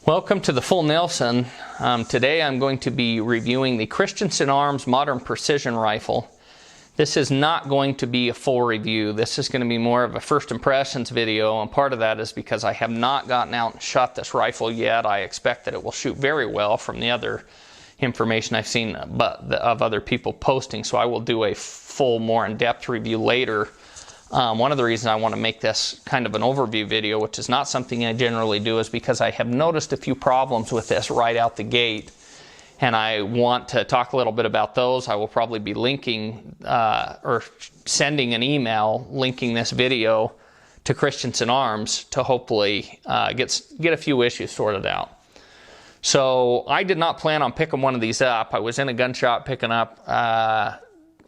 Welcome to the Full Nelson. Today I'm going to be reviewing the Christensen Arms Modern Precision Rifle. This is not going to be a full review. This is going to be more of a first impressions video, and part of that is because I have not gotten out and shot this rifle yet. I expect that it will shoot very well from the other information I've seen of other people posting, so I will do a full, more in-depth review later. One of the reasons I want to make this kind of an overview video, which is not something I generally do, is because I have noticed a few problems with this right out the gate, and I want to talk a little bit about those. I will probably be linking or sending an email linking this video to Christensen Arms to hopefully get a few issues sorted out. So I did not plan on picking one of these up. I was in a gun shop picking up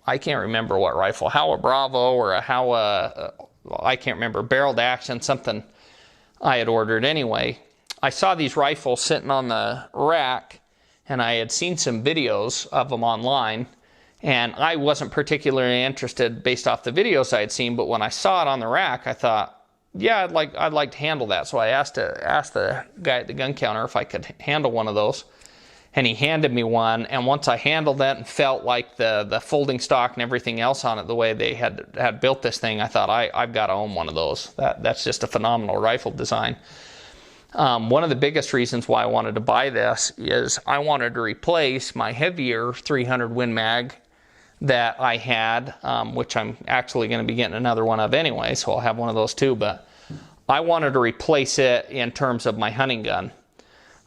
I can't remember what rifle, Howa Bravo or a Howa, I can't remember, barreled action, something I had ordered. Anyway, I saw these rifles sitting on the rack, and I had seen some videos of them online, and I wasn't particularly interested based off the videos I had seen, but when I saw it on the rack, I thought, yeah, I'd like to handle that. So I asked the guy at the gun counter if I could handle one of those. And he handed me one, and once I handled it and felt like the folding stock and everything else on it, the way they had built this thing, I thought, I've got to own one of those. That's just a phenomenal rifle design. One of the biggest reasons why I wanted to buy this is I wanted to replace my heavier 300 Win Mag that I had, which I'm actually going to be getting another one of anyway, so I'll have one of those too, but I wanted to replace it in terms of my hunting gun.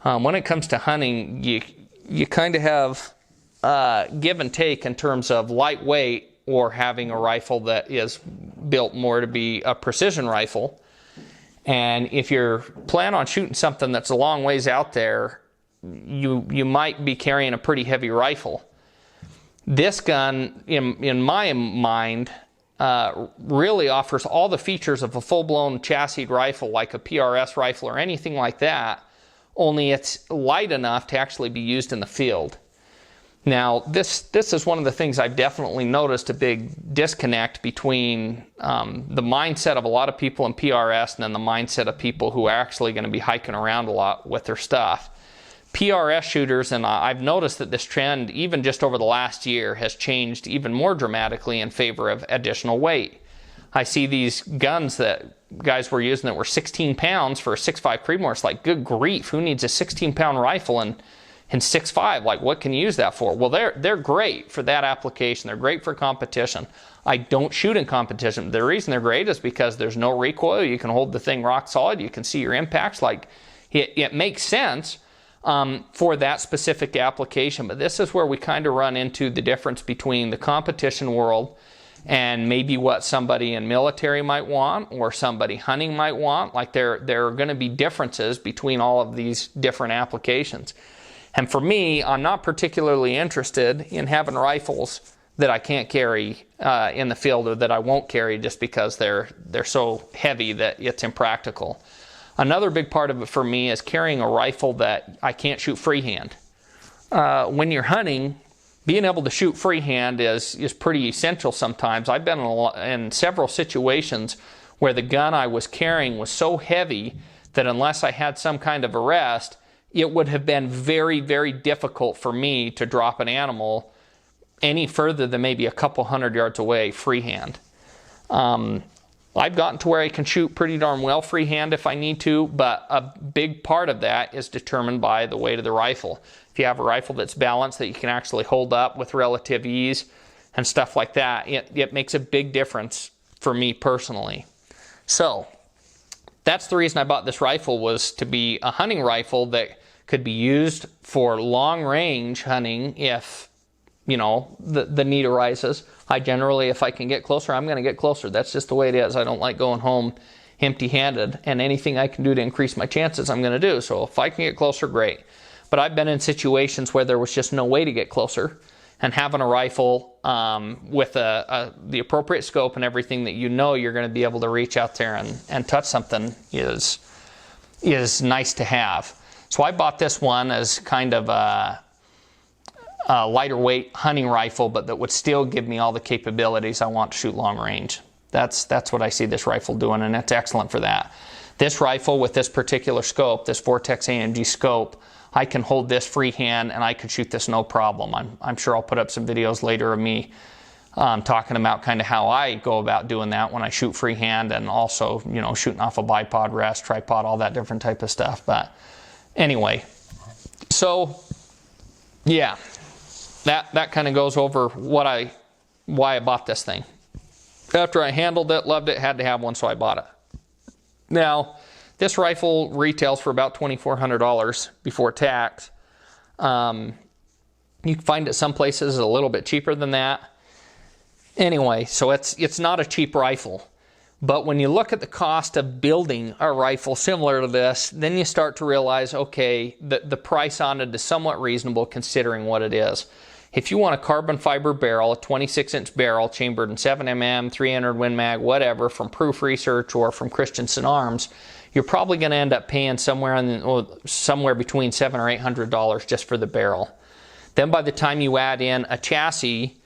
When it comes to hunting, you kind of have give and take in terms of lightweight or having a rifle that is built more to be a precision rifle. And if you're planning on shooting something that's a long ways out there, you might be carrying a pretty heavy rifle. This gun, in my mind, really offers all the features of a full-blown chassis rifle, like a PRS rifle or anything like that, only it's light enough to actually be used in the field. Now, this is one of the things I've definitely noticed a big disconnect between the mindset of a lot of people in PRS and then the mindset of people who are actually going to be hiking around a lot with their stuff. PRS shooters, and I've noticed that this trend, even just over the last year, has changed even more dramatically in favor of additional weight. I see these guns that guys were using that were 16 pounds for a 6.5 Creedmoor. It's like, good grief, who needs a 16-pound rifle in 6.5? Like, what can you use that for? Well, they're great for that application. They're great for competition. I don't shoot in competition. The reason they're great is because there's no recoil. You can hold the thing rock solid. You can see your impacts. Like, it makes sense for that specific application. But this is where we kind of run into the difference between the competition world and maybe what somebody in military might want or somebody hunting might want. Like, there are going to be differences between all of these different applications. And for me, I'm not particularly interested in having rifles that I can't carry in the field, or that I won't carry just because they're so heavy that it's impractical. Another big part of it for me is carrying a rifle that I can't shoot freehand. When you're hunting, being able to shoot freehand is pretty essential sometimes. I've been in several situations where the gun I was carrying was so heavy that unless I had some kind of a rest, it would have been very, very difficult for me to drop an animal any further than maybe a couple hundred yards away freehand. I've gotten to where I can shoot pretty darn well freehand if I need to, but a big part of that is determined by the weight of the rifle. If you have a rifle that's balanced, that you can actually hold up with relative ease and stuff like that, it makes a big difference for me personally. So that's the reason I bought this rifle, was to be a hunting rifle that could be used for long range hunting if, you know, the need arises. I generally, if I can get closer, I'm going to get closer. That's just the way it is. I don't like going home empty-handed, and anything I can do to increase my chances, I'm going to do. So if I can get closer, great. But I've been in situations where there was just no way to get closer, and having a rifle with the appropriate scope and everything that you know you're going to be able to reach out there and touch something is nice to have. So I bought this one as kind of a lighter weight hunting rifle, but that would still give me all the capabilities I want to shoot long range. That's what I see this rifle doing, and it's excellent for that. This rifle with this particular scope, this Vortex AMG scope, I can hold this freehand and I could shoot this no problem. I'm sure I'll put up some videos later of me talking about kind of how I go about doing that when I shoot freehand, and also, you know, shooting off a bipod rest, tripod, all that different type of stuff. But anyway, so yeah, that kind of goes over why I bought this thing. After I handled it, loved it, had to have one, so I bought it. Now, this rifle retails for about $2,400 before tax. You can find it some places a little bit cheaper than that. Anyway, so it's not a cheap rifle. But when you look at the cost of building a rifle similar to this, then you start to realize, okay, the price on it is somewhat reasonable considering what it is. If you want a carbon fiber barrel, a 26-inch barrel chambered in 7mm, 300 Win Mag, whatever, from Proof Research or from Christensen Arms, you're probably going to end up paying somewhere between $700 or $800 just for the barrel. Then by the time you add in a chassis,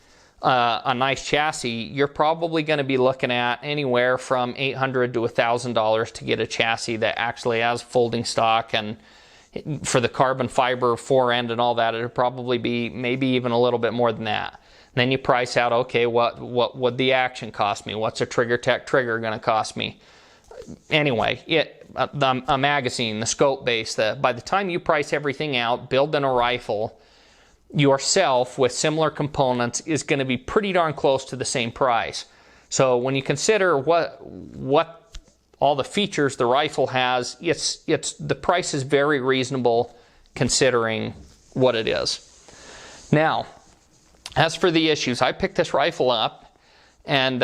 a nice chassis, you're probably going to be looking at anywhere from $800 to $1,000 to get a chassis that actually has folding stock. And for the carbon fiber fore end and all that, it'll probably be maybe even a little bit more than that. Then you price out, okay, what would the action cost me? What's a Trigger Tech trigger going to cost me? Anyway, a magazine, the scope base, by the time you price everything out, building a rifle yourself with similar components is going to be pretty darn close to the same price. So when you consider what all the features the rifle has, the price is very reasonable considering what it is. Now, as for the issues, I picked this rifle up and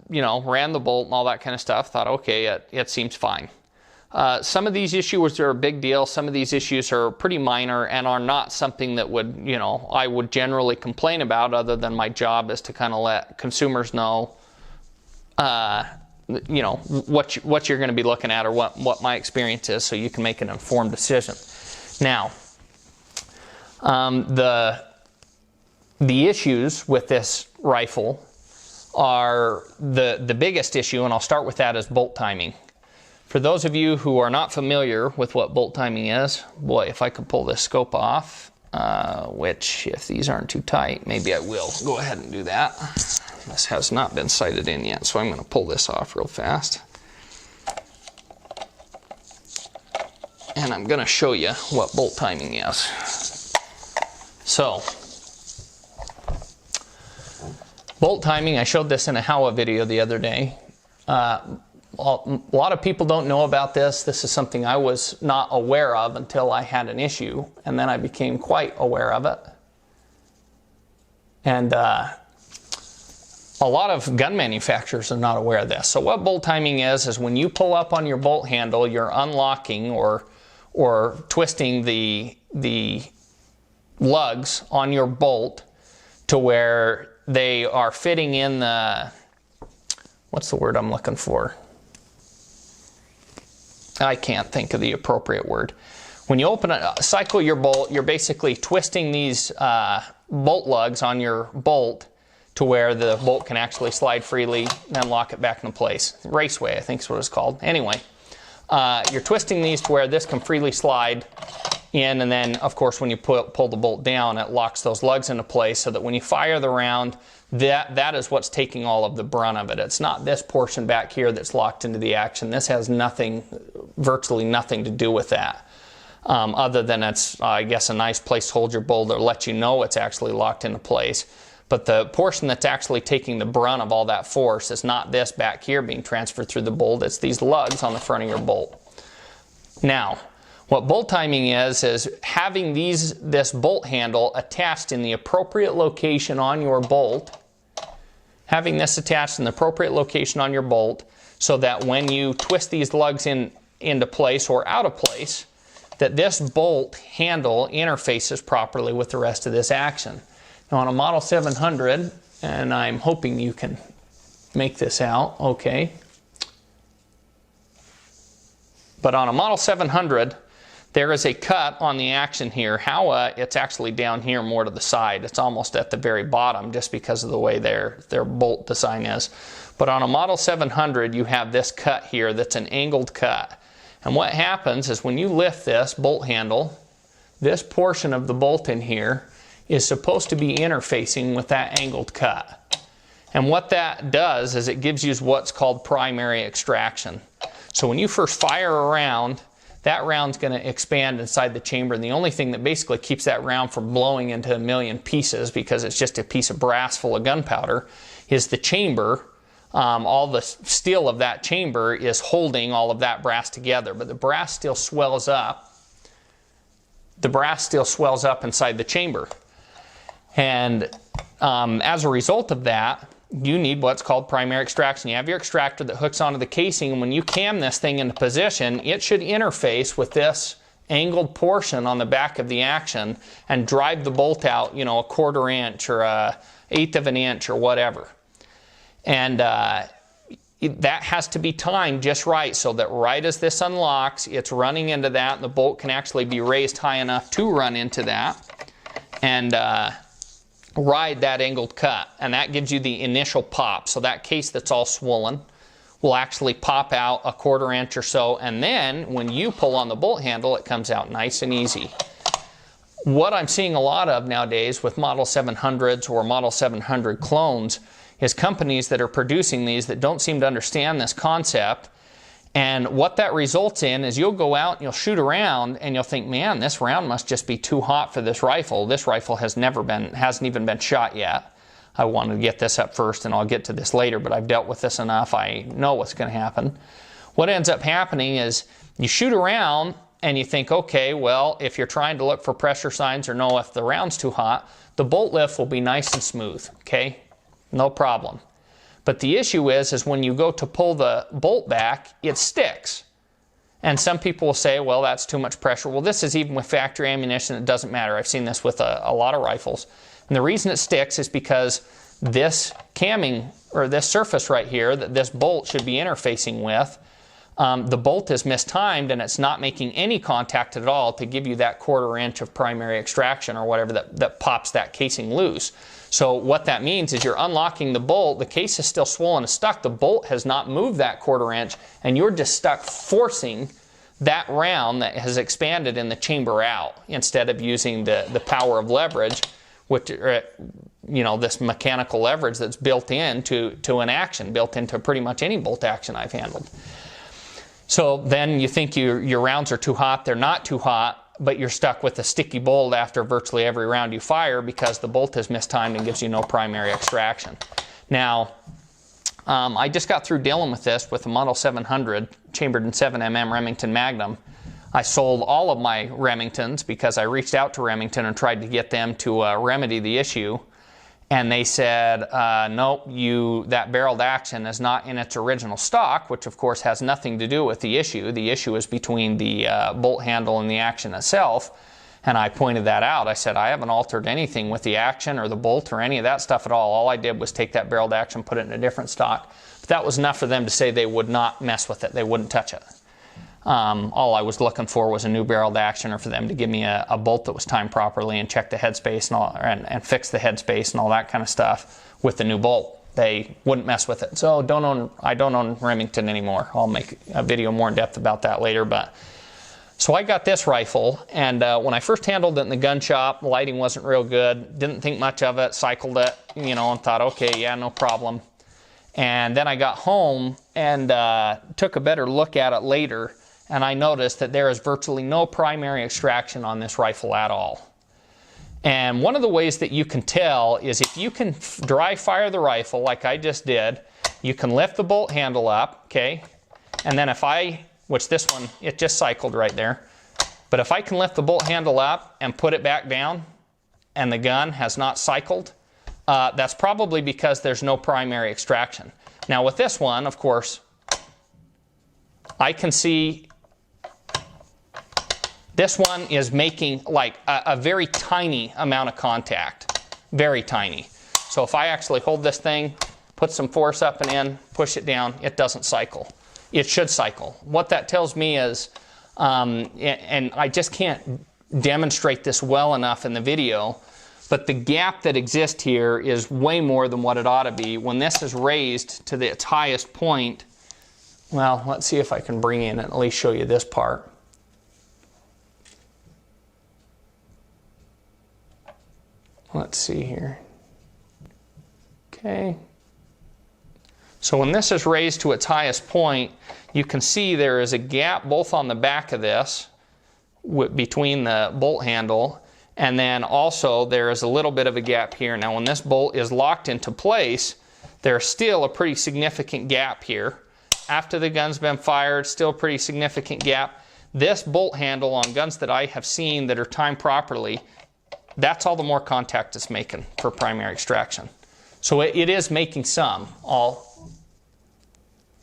you know, ran the bolt and all that kind of stuff. Thought, okay, it seems fine. Some of these issues are a big deal. Some of these issues are pretty minor and are not something that would, you know, I would generally complain about, other than my job is to kind of let consumers know, you know, what you're going to be looking at, or what my experience is, so you can make an informed decision. Now, the issues with this rifle are the biggest issue, and I'll start with that, is bolt timing. For those of you who are not familiar with what bolt timing is, boy, if I could pull this scope off, which if these aren't too tight, maybe I will go ahead and do that. This has not been sighted in yet, so I'm going to pull this off real fast. And I'm going to show you what bolt timing is. So, bolt timing, I showed this in a Howa video the other day. A lot of people don't know about this. This is something I was not aware of until I had an issue, and then I became quite aware of it. And a lot of gun manufacturers are not aware of this. So what bolt timing is when you pull up on your bolt handle, you're unlocking or twisting the lugs on your bolt to where they are fitting in the, what's the word I'm looking for? I can't think of the appropriate word. When you open it, cycle your bolt, you're basically twisting these bolt lugs on your bolt to where the bolt can actually slide freely, and then lock it back into place. Raceway, I think is what it's called. Anyway, you're twisting these to where this can freely slide in, and then, of course, when you pull the bolt down, it locks those lugs into place so that when you fire the round, that is what's taking all of the brunt of it. It's not this portion back here that's locked into the action. This has nothing, virtually nothing to do with that. Other than it's, I guess, a nice place to hold your bolt or let you know it's actually locked into place. But the portion that's actually taking the brunt of all that force is not this back here being transferred through the bolt. It's these lugs on the front of your bolt. Now, what bolt timing is having this bolt handle attached in the appropriate location on your bolt, having this attached in the appropriate location on your bolt so that when you twist these lugs into place or out of place, that this bolt handle interfaces properly with the rest of this action. Now on a Model 700, and I'm hoping you can make this out, okay. But on a Model 700, there is a cut on the action here. Howa, it's actually down here more to the side. It's almost at the very bottom just because of the way their bolt design is. But on a Model 700, you have this cut here that's an angled cut. And what happens is when you lift this bolt handle, this portion of the bolt in here is supposed to be interfacing with that angled cut. And what that does is it gives you what's called primary extraction. So when you first fire a round, that round's going to expand inside the chamber, and the only thing that basically keeps that round from blowing into a million pieces, because it's just a piece of brass full of gunpowder, is the chamber. All the steel of that chamber is holding all of that brass together, but the brass still swells up. The brass still swells up inside the chamber. And as a result of that, you need what's called primary extraction. You have your extractor that hooks onto the casing, and when you cam this thing into position, it should interface with this angled portion on the back of the action and drive the bolt out, you know, a 1/4 inch or a 1/8 of an inch or whatever. And that has to be timed just right, so that right as this unlocks, it's running into that, and the bolt can actually be raised high enough to run into that and ride that angled cut. And that gives you the initial pop. So that case that's all swollen will actually pop out a 1/4 inch or so, and then when you pull on the bolt handle, it comes out nice and easy. What I'm seeing a lot of nowadays with Model 700s or Model 700 clones is companies that are producing these that don't seem to understand this concept. And what that results in is you'll go out and you'll shoot around and you'll think, man, this round must just be too hot for this rifle. This rifle hasn't even been shot yet. I wanted to get this up first, and I'll get to this later, but I've dealt with this enough. I know what's going to happen. What ends up happening is you shoot around and you think, okay, well, if you're trying to look for pressure signs or know if the round's too hot, the bolt lift will be nice and smooth, okay? No problem. But the issue is when you go to pull the bolt back, it sticks. And some people will say, well, that's too much pressure. Well, this is even with factory ammunition. It doesn't matter. I've seen this with a lot of rifles. And the reason it sticks is because this camming, or this surface right here that this bolt should be interfacing with, the bolt is mistimed and it's not making any contact at all to give you that 1/4 inch of primary extraction or whatever that pops that casing loose. So what that means is you're unlocking the bolt, the case is still swollen and stuck, the bolt has not moved that 1/4 inch, and you're just stuck forcing that round that has expanded in the chamber out instead of using the power of leverage, which, you know, this mechanical leverage that's built into an action, built into pretty much any bolt action I've handled. So then you think your rounds are too hot, they're not too hot, but you're stuck with a sticky bolt after virtually every round you fire because the bolt is mistimed and gives you no primary extraction. Now, I just got through dealing with this with a Model 700 chambered in 7mm Remington Magnum. I sold all of my Remingtons because I reached out to Remington and tried to get them to remedy the issue. And they said, nope, that barreled action is not in its original stock, which of course has nothing to do with the issue. The issue is between the bolt handle and the action itself. And I pointed that out. I said, I haven't altered anything with the action or the bolt or any of that stuff at all. All I did was take that barreled action, put it in a different stock. But that was enough for them to say they would not mess with it. They wouldn't touch it. All I was looking for was a new barreled action, or for them to give me a bolt that was timed properly and check the headspace and fix the headspace and all that kind of stuff with the new bolt. They wouldn't mess with it. So I don't own Remington anymore. I'll make a video more in depth about that later. But so I got this rifle, and when I first handled it in the gun shop, the lighting wasn't real good. Didn't think much of it. Cycled it, you know, and thought, okay, yeah, no problem. And then I got home and took a better look at it later. And I noticed that there is virtually no primary extraction on this rifle at all. And one of the ways that you can tell is if you can dry fire the rifle like I just did, you can lift the bolt handle up, okay? And then which this one, it just cycled right there. But if I can lift the bolt handle up and put it back down and the gun has not cycled, that's probably because there's no primary extraction. Now with this one, of course, I can see this one is making like a very tiny amount of contact, very tiny. So if I actually hold this thing, put some force up and in, push it down, it doesn't cycle. It should cycle. What that tells me is, and I just can't demonstrate this well enough in the video, but the gap that exists here is way more than what it ought to be. When this is raised to its highest point, well, let's see if I can bring in and at least show you this part. Let's see here. Okay. So when this is raised to its highest point, you can see there is a gap both on the back of this between the bolt handle, and then also there is a little bit of a gap here. Now when this bolt is locked into place, there's still a pretty significant gap here. After the gun's been fired, still a pretty significant gap. This bolt handle on guns that I have seen that are timed properly, that's all the more contact it's making for primary extraction. So it is making some.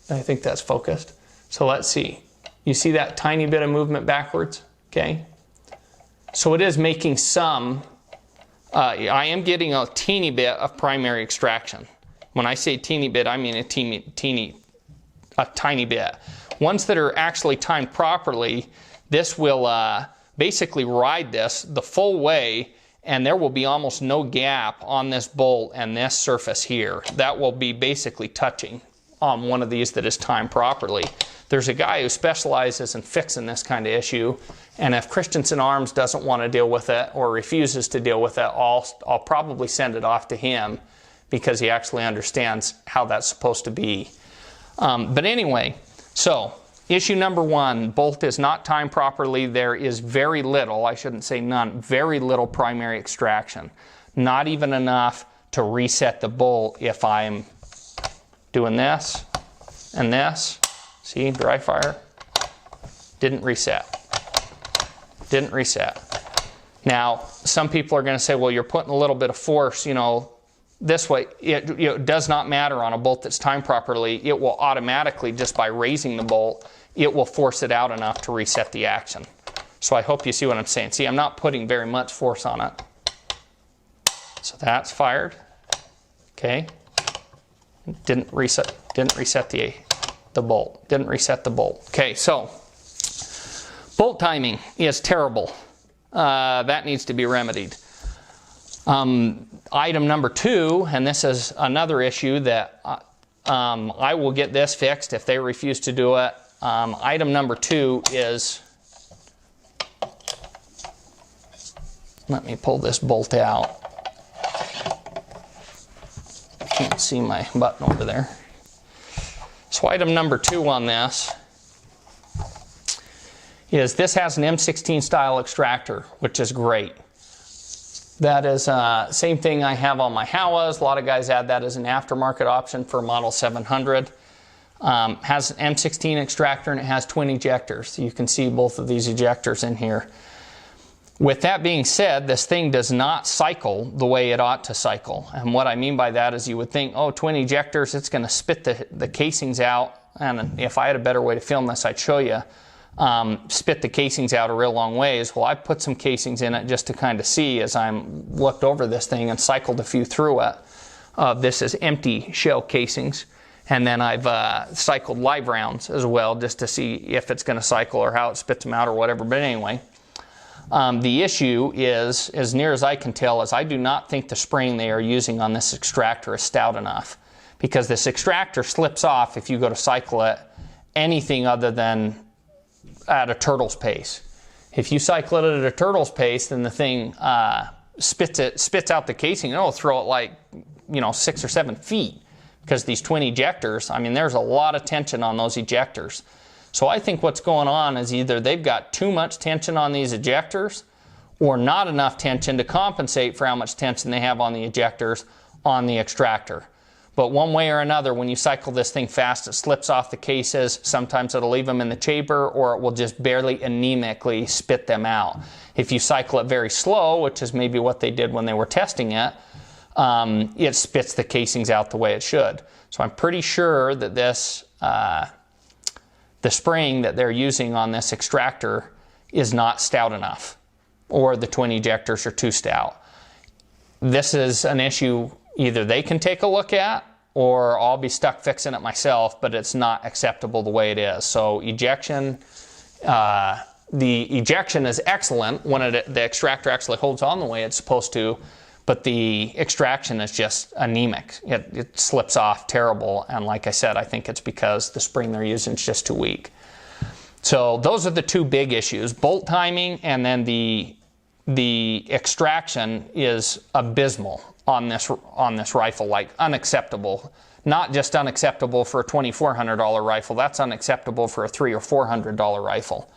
I think that's focused. So let's see. You see that tiny bit of movement backwards? Okay. So it is making some. I am getting a teeny bit of primary extraction. When I say teeny bit, I mean a tiny bit. Ones that are actually timed properly, this will basically ride this the full way, and there will be almost no gap on this bolt and this surface here. That will be basically touching on one of these that is timed properly. There's a guy who specializes in fixing this kind of issue, and if Christensen Arms doesn't want to deal with it or refuses to deal with it, I'll probably send it off to him because he actually understands how that's supposed to be. But anyway, so issue number one, bolt is not timed properly. There is very little, I shouldn't say none, very little primary extraction. Not even enough to reset the bolt if I'm doing this and this. See, dry fire. Didn't reset. Didn't reset. Now, some people are going to say, well, you're putting a little bit of force, this way. It does not matter on a bolt that's timed properly. It will automatically, just by raising the bolt, it will force it out enough to reset the action. So I hope you see what I'm saying. See, I'm not putting very much force on it. So that's fired. Okay. Didn't reset the bolt. Didn't reset the bolt. Okay, so bolt timing is terrible. That needs to be remedied. Item number two, and this is another issue that I will get this fixed if they refuse to do it. Item number two is, let me pull this bolt out. Can't see my button over there. So item number two on this is this has an M16 style extractor, which is great. That is same thing I have on my Howas. A lot of guys add that as an aftermarket option for Model 700. Has an M16 extractor and it has twin ejectors. You can see both of these ejectors in here. With that being said, this thing does not cycle the way it ought to cycle. And what I mean by that is you would think, oh, twin ejectors, it's going to spit the casings out. And if I had a better way to film this, I'd show you. Spit the casings out a real long ways. Well, I put some casings in it just to kind of see as I looked over this thing and cycled a few through it. This is empty shell casings. And then I've cycled live rounds as well just to see if it's going to cycle or how it spits them out or whatever. But anyway. The issue is, as near as I can tell, is I do not think the spring they are using on this extractor is stout enough, because this extractor slips off if you go to cycle it anything other than at a turtle's pace. If you cycle it at a turtle's pace, then the thing spits out the casing and it'll throw it like 6 or 7 feet, because these twin ejectors, I mean, there's a lot of tension on those ejectors. So I think what's going on is either they've got too much tension on these ejectors or not enough tension to compensate for how much tension they have on the ejectors on the extractor. But one way or another, when you cycle this thing fast, it slips off the cases. Sometimes it'll leave them in the chamber, or it will just barely anemically spit them out. If you cycle it very slow, which is maybe what they did when they were testing it, it spits the casings out the way it should. So I'm pretty sure that this the spring that they're using on this extractor is not stout enough, or the twin ejectors are too stout. This is an issue either they can take a look at, or I'll be stuck fixing it myself, but it's not acceptable the way it is. So ejection, the ejection is excellent when the extractor actually holds on the way it's supposed to, but the extraction is just anemic. It slips off terrible, and like I said, I think it's because the spring they're using is just too weak. So those are the two big issues: bolt timing, and then the extraction is abysmal on this rifle, like unacceptable. Not just unacceptable for a $2,400 rifle, that's unacceptable for a $300 or $400 rifle.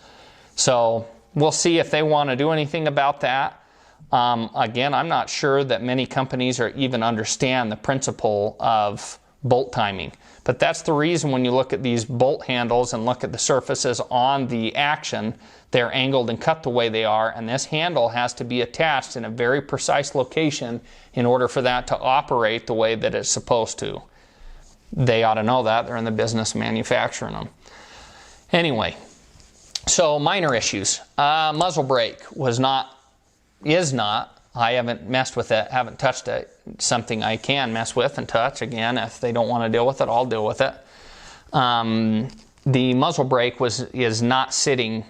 So we'll see if they want to do anything about that. Again, I'm not sure that many companies are even understand the principle of bolt timing. But that's the reason when you look at these bolt handles and look at the surfaces on the action, they're angled and cut the way they are, and this handle has to be attached in a very precise location in order for that to operate the way that it's supposed to. They ought to know that. They're in the business of manufacturing them. Anyway, so minor issues. Muzzle brake is not. I haven't messed with it, haven't touched it. It's something I can mess with and touch. Again, if they don't want to deal with it, I'll deal with it. The muzzle brake is not sitting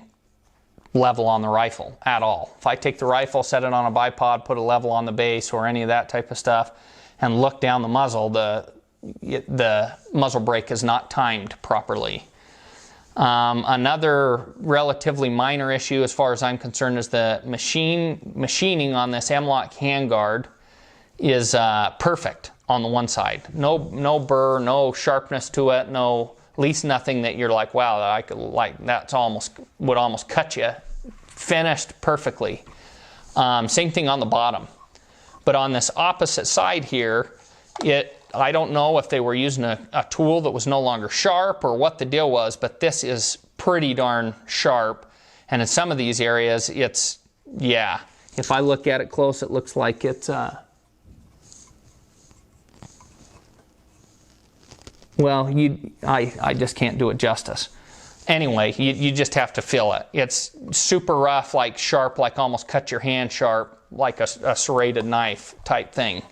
level on the rifle at all. If I take the rifle, set it on a bipod, put a level on the base or any of that type of stuff, and look down the muzzle, the muzzle brake is not timed properly. Another relatively minor issue as far as I'm concerned is the machining on this M-LOK handguard is perfect on the one side. No burr, no sharpness to it, at least nothing that you're like, wow, I could would almost cut you. Finished perfectly. Same thing on the bottom. But on this opposite side here, I don't know if they were using a tool that was no longer sharp or what the deal was, but this is pretty darn sharp. And in some of these areas, yeah. If I look at it close, it looks like it's, well, I just can't do it justice. Anyway, you just have to feel it. It's super rough, like sharp, like almost cut your hand sharp, like a serrated knife type thing.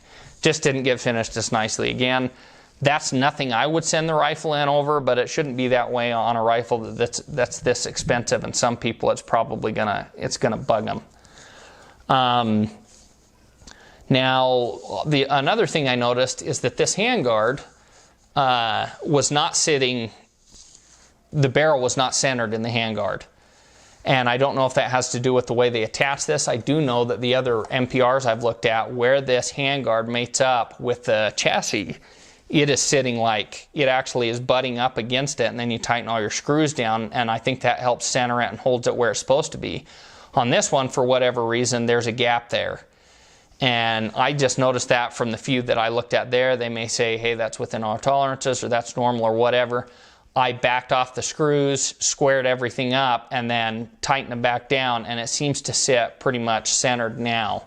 Just didn't get finished as nicely. Again, that's nothing I would send the rifle in over, but it shouldn't be that way on a rifle that's this expensive, and some people it's probably gonna bug them. Now, another thing I noticed is that this handguard was not sitting. The barrel was not centered in the handguard. And I don't know if that has to do with the way they attach this. I do know that the other MPRs I've looked at, where this handguard mates up with the chassis, it is sitting like it actually is butting up against it, and then you tighten all your screws down, and I think that helps center it and holds it where it's supposed to be. On this one, for whatever reason, there's a gap there. And I just noticed that from the few that I looked at there. They may say, hey, that's within our tolerances, or that's normal, or whatever. I backed off the screws, squared everything up, and then tightened them back down, and it seems to sit pretty much centered now.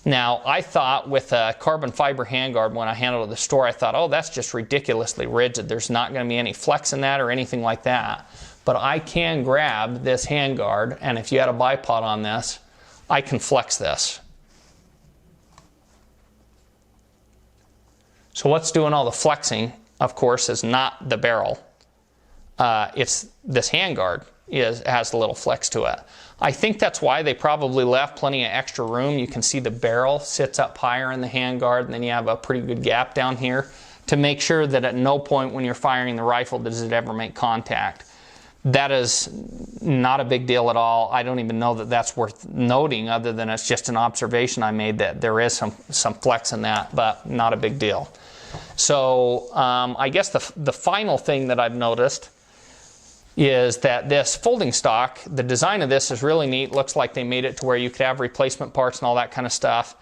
Now, I thought with a carbon fiber handguard, when I handled it at the store, I thought, oh, that's just ridiculously rigid. There's not going to be any flex in that or anything like that. But I can grab this handguard, and if you had a bipod on this, I can flex this. So what's doing all the flexing, of course, is not the barrel. It's this handguard has a little flex to it. I think that's why they probably left plenty of extra room. You can see the barrel sits up higher in the handguard, and then you have a pretty good gap down here to make sure that at no point when you're firing the rifle does it ever make contact. That is not a big deal at all. I don't even know that that's worth noting, other than it's just an observation I made that there is some flex in that, but not a big deal. So I guess the final thing that I've noticed is that this folding stock, the design of this is really neat. Looks like they made it to where you could have replacement parts and all that kind of stuff.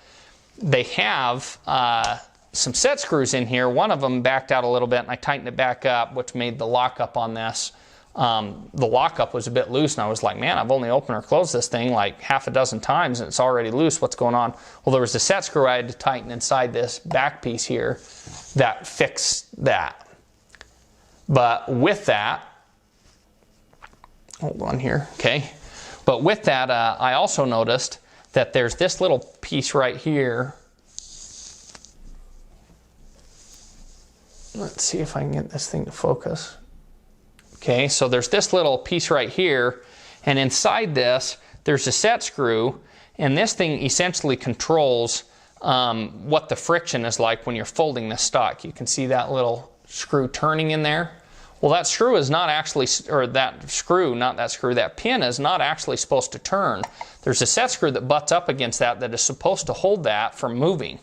They have some set screws in here. One of them backed out a little bit, and I tightened it back up, which made the lockup on this. The lockup was a bit loose, and I was like, man, I've only opened or closed this thing like half a dozen times, and it's already loose. What's going on? Well, there was a set screw I had to tighten inside this back piece here that fixed that. But with that, hold on here, okay. But with that, I also noticed that there's this little piece right here. Let's see if I can get this thing to focus. Okay, so there's this little piece right here, and inside this, there's a set screw, and this thing essentially controls what the friction is like when you're folding the stock. You can see that little screw turning in there. Well, that screw is not actually, or that screw, not that screw, that pin is not actually supposed to turn. There's a set screw that butts up against that that is supposed to hold that from moving.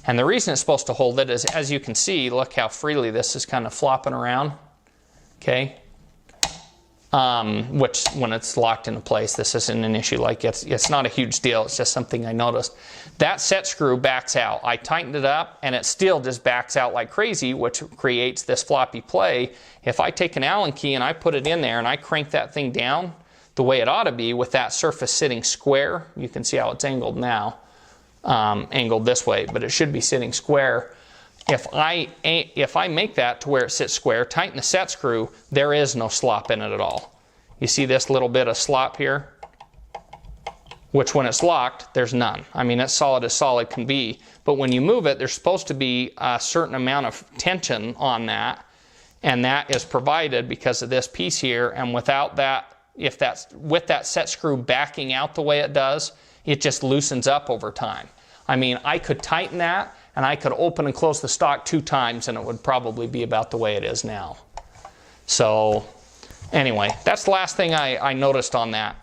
And the reason it's supposed to hold it is, as you can see, look how freely this is kind of flopping around. Okay. Which, when it's locked into place, this isn't an issue. Like, it's not a huge deal. It's just something I noticed. That set screw backs out. I tightened it up, and it still just backs out like crazy, which creates this floppy play. If I take an Allen key and I put it in there and I crank that thing down the way it ought to be with that surface sitting square, you can see how it's angled now, angled this way, but it should be sitting square. If I make that to where it sits square, tighten the set screw, there is no slop in it at all. You see this little bit of slop here? Which, when it's locked, there's none. I mean, it's solid as solid can be. But when you move it, there's supposed to be a certain amount of tension on that. And that is provided because of this piece here. And without that, with that set screw backing out the way it does, it just loosens up over time. I mean, I could tighten that, and I could open and close the stock 2 times, and it would probably be about the way it is now. So anyway, that's the last thing I noticed on that.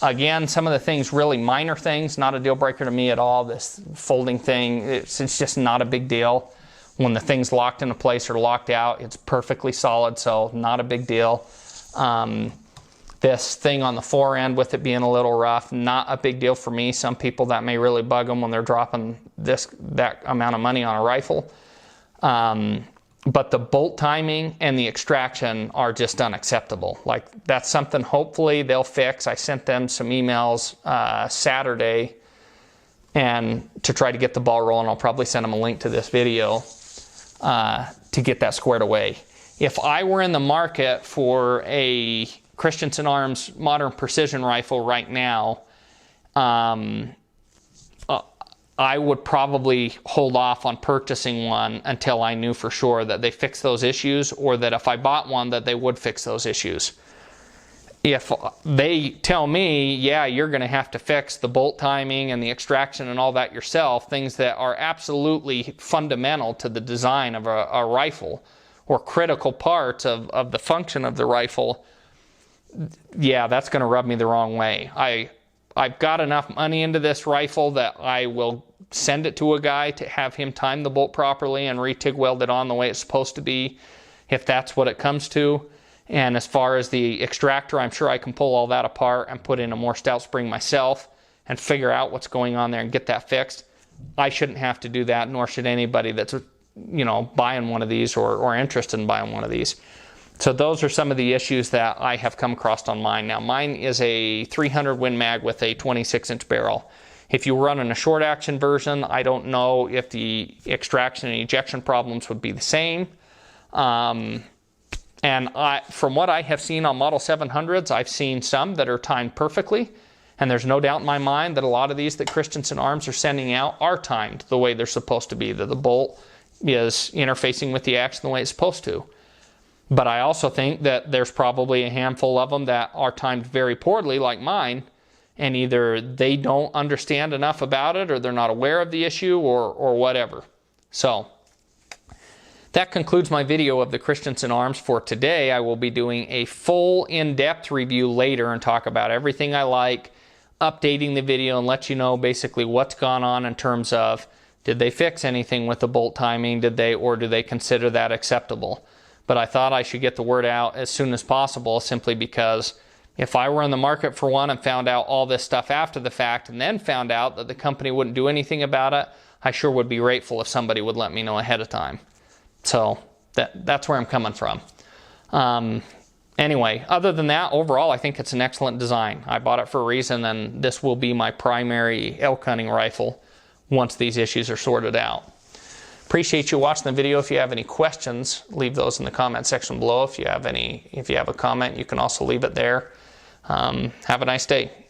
Again, some of the things, really minor things, not a deal breaker to me at all. This folding thing, it's just not a big deal. When the thing's locked into place or locked out, it's perfectly solid, so not a big deal. This thing on the fore end with it being a little rough, not a big deal for me. Some people, that may really bug them when they're dropping that amount of money on a rifle. But the bolt timing and the extraction are just unacceptable. Like, that's something hopefully they'll fix. I sent them some emails Saturday and to try to get the ball rolling. I'll probably send them a link to this video to get that squared away. If I were in the market for a Christensen Arms Modern Precision Rifle right now, I would probably hold off on purchasing one until I knew for sure that they fixed those issues, or that if I bought one that they would fix those issues. If they tell me, yeah, you're going to have to fix the bolt timing and the extraction and all that yourself, things that are absolutely fundamental to the design of a rifle, or critical parts of the function of the rifle, yeah, that's going to rub me the wrong way. I've got enough money into this rifle that I will send it to a guy to have him time the bolt properly and re-TIG weld it on the way it's supposed to be, if that's what it comes to. And as far as the extractor, I'm sure I can pull all that apart and put in a more stout spring myself and figure out what's going on there and get that fixed. I shouldn't have to do that, nor should anybody that's, you know, buying one of these or interested in buying one of these. So those are some of the issues that I have come across on mine. Now, mine is a 300 Win Mag with a 26-inch barrel. If you run in a short action version, I don't know if the extraction and ejection problems would be the same. And from what I have seen on Model 700s, I've seen some that are timed perfectly. And there's no doubt in my mind that a lot of these that Christensen Arms are sending out are timed the way they're supposed to be, that the bolt is interfacing with the action the way it's supposed to. But I also think that there's probably a handful of them that are timed very poorly, like mine, and either they don't understand enough about it, or they're not aware of the issue, or whatever. So that concludes my video of the Christensen Arms for today. I will be doing a full in-depth review later and talk about everything I like, updating the video and let you know basically what's gone on in terms of, did they fix anything with the bolt timing, or do they consider that acceptable? But I thought I should get the word out as soon as possible, simply because if I were in the market for one and found out all this stuff after the fact, and then found out that the company wouldn't do anything about it, I sure would be grateful if somebody would let me know ahead of time. So that's where I'm coming from. Anyway, other than that, overall, I think it's an excellent design. I bought it for a reason, and this will be my primary elk hunting rifle once these issues are sorted out. Appreciate you watching the video. If you have any questions, leave those in the comment section below. If you have a comment, you can also leave it there. Have a nice day.